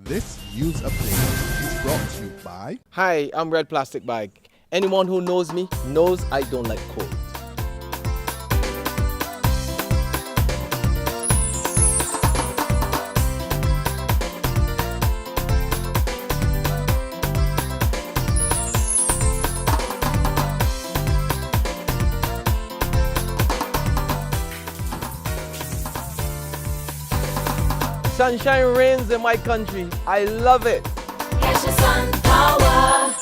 This Use a Plate is brought to you by... Hi, I'm Red Plastic Bag. Anyone who knows me knows I don't like cold. Sunshine reigns in my country. I love it. Get your sun power.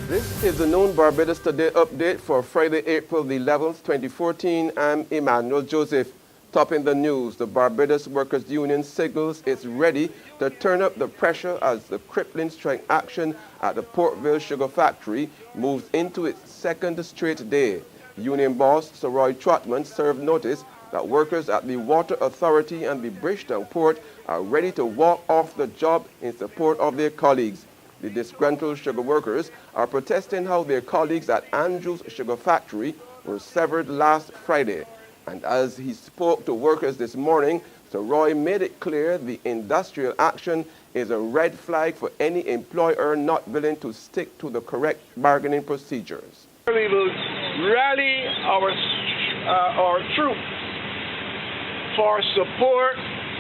This is the Noon Barbados Today update for Friday, April the 11th, 2014. I'm Emmanuel Joseph. Topping the news, the Barbados Workers Union signals it's ready to turn up the pressure as the crippling strike action at the Portville Sugar Factory moves into its second straight day. Union boss Sir Roy Trotman served notice that workers at the Water Authority and the Bridgetown Port are ready to walk off the job in support of their colleagues. The disgruntled sugar workers are protesting how their colleagues at Andrews Sugar Factory were severed last Friday. And as he spoke to workers this morning, Sir Roy made it clear the industrial action is a red flag for any employer not willing to stick to the correct bargaining procedures. We will rally our troops for support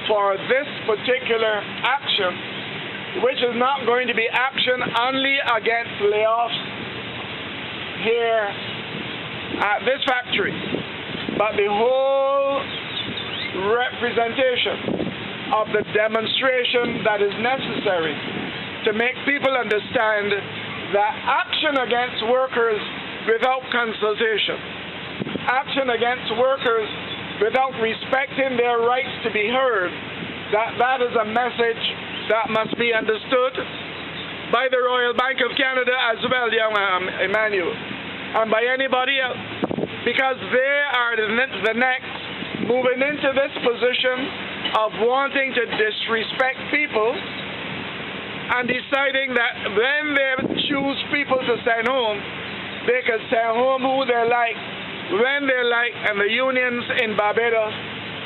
for this particular action, which is not going to be action only against layoffs here at this factory, but the whole representation of the demonstration that is necessary to make people understand that action against workers without consultation, action against workers without respecting their rights to be heard, that is a message that must be understood by the Royal Bank of Canada as well, young Emmanuel, and by anybody else, because they are the next moving into this position of wanting to disrespect people and deciding that when they choose people to send home, they can send home who they like, when they like, and the unions in Barbados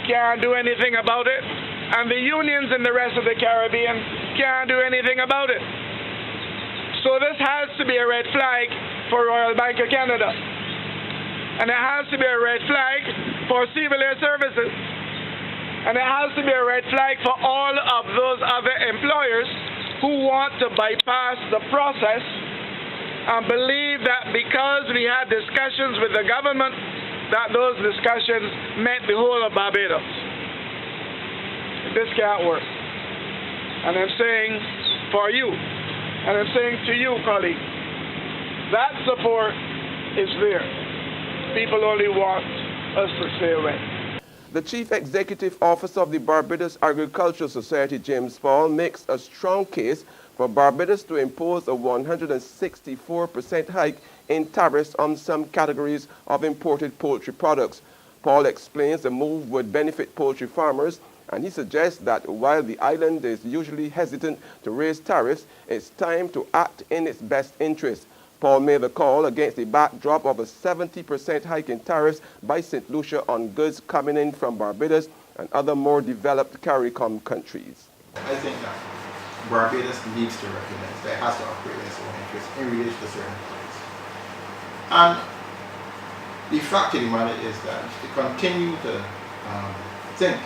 can't do anything about it, and the unions in the rest of the Caribbean can't do anything about it. So this has to be a red flag for Royal Bank of Canada, and it has to be a red flag for Civil Air Services, and it has to be a red flag for all of those other employers who want to bypass the process and believe that because we had discussions with the government, that those discussions meant the whole of Barbados. This can't work. And I'm saying for you, and I'm saying to you, colleagues, that support is there. People only want us to stay away. The Chief Executive Officer of the Barbados Agricultural Society, James Paul, makes a strong case for Barbados to impose a 164% hike in tariffs on some categories of imported poultry products. Paul explains the move would benefit poultry farmers, and he suggests that while the island is usually hesitant to raise tariffs, it's time to act in its best interest. Paul made the call against the backdrop of a 70% hike in tariffs by St. Lucia on goods coming in from Barbados and other more developed CARICOM countries. I think that Barbados needs to recognize that it has to operate in its own interest in relation to certain points. And the fact of the matter is that to continue to think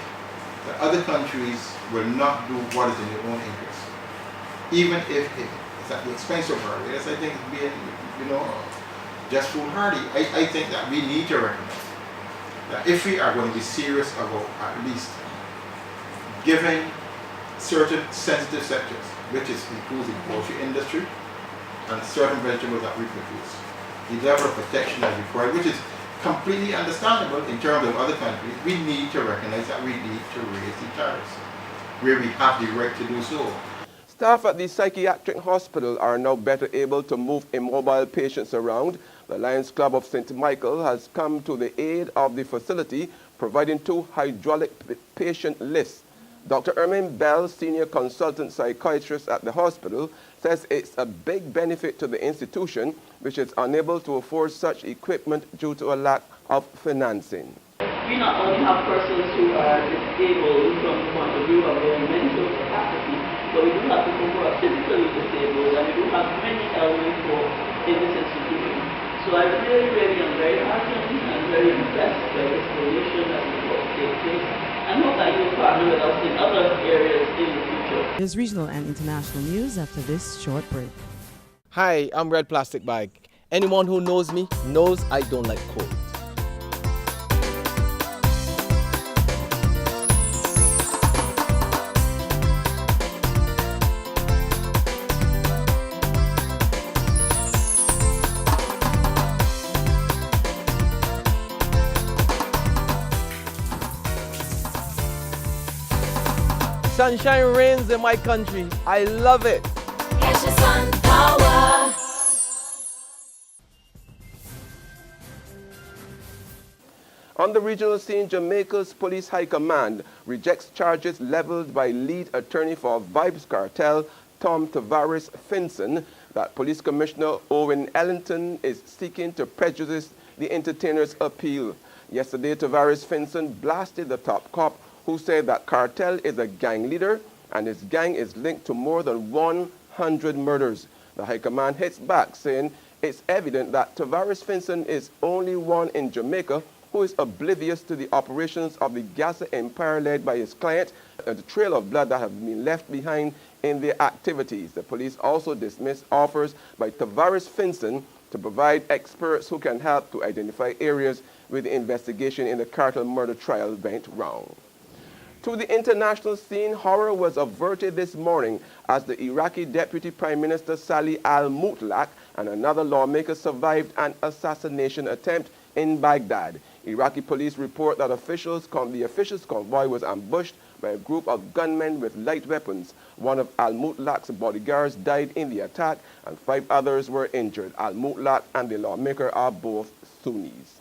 that other countries will not do what is in their own interest, even if it's at the expense of Barbados, I think it's being, just foolhardy. I think that we need to recognize that if we are going to be serious about at least giving certain sensitive sectors, which includes the poultry industry and certain vegetables that we produce, the level of protection that is required, which is completely understandable in terms of other countries, we need to recognize that we need to raise the tariffs where we have the right to do so. Staff at the psychiatric hospital are now better able to move immobile patients around. The Lions Club of St. Michael has come to the aid of the facility, providing 2 hydraulic patient lifts. Dr. Ermin Bell, senior consultant psychiatrist at the hospital, says it's a big benefit to the institution, which is unable to afford such equipment due to a lack of financing. we not only have persons who are disabled from the point of view of their mental capacity, but we do have people who are physically disabled, and we do have many elderly folk in this institution. So I really am very heartened and very impressed by this donation that is about to take place, and hope that you'll partner with us in other areas in the future. There's regional and international news after this short break. Hi, I'm Red Plastic Bag. Anyone who knows me knows I don't like cold. Sunshine reigns in my country. I love it. Get your sun power. On the regional scene, Jamaica's Police High Command rejects charges leveled by lead attorney for Vibes Cartel, Tom Tavares Finson, that Police Commissioner Owen Ellington is seeking to prejudice the entertainer's appeal. Yesterday, Tavares Finson blasted the top cop, who said that Cartel is a gang leader and his gang is linked to more than 100 murders. The High Command hits back, saying it's evident that Tavares Finson is only one in Jamaica who is oblivious to the operations of the Gaza Empire led by his client and the trail of blood that have been left behind in their activities. The police also dismissed offers by Tavares Finson to provide experts who can help to identify areas where the investigation in the cartel murder trial went wrong. To the international scene, horror was averted this morning as the Iraqi Deputy Prime Minister Salih al-Mutlaq and another lawmaker survived an assassination attempt in Baghdad. Iraqi police report that the officials' convoy was ambushed by a group of gunmen with light weapons. One of al-Mutlaq's bodyguards died in the attack and 5 others were injured. Al-Mutlaq and the lawmaker are both Sunnis.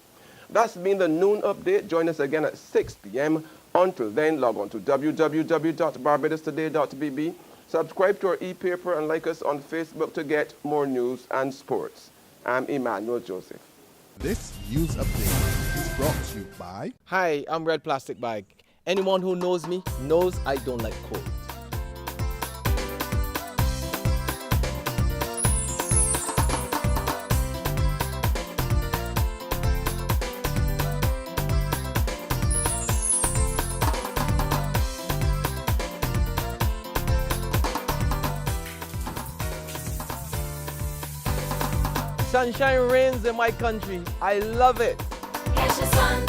That's been the noon update. Join us again at 6 p.m. Until then, log on to www.barbadostoday.bb, subscribe to our e-paper, and like us on Facebook to get more news and sports. I'm Emmanuel Joseph. This news update is brought to you by Hi, I'm Red Plastic Bag. Anyone who knows me knows I don't like cold. Sunshine reigns in my country. I love it. Get your sun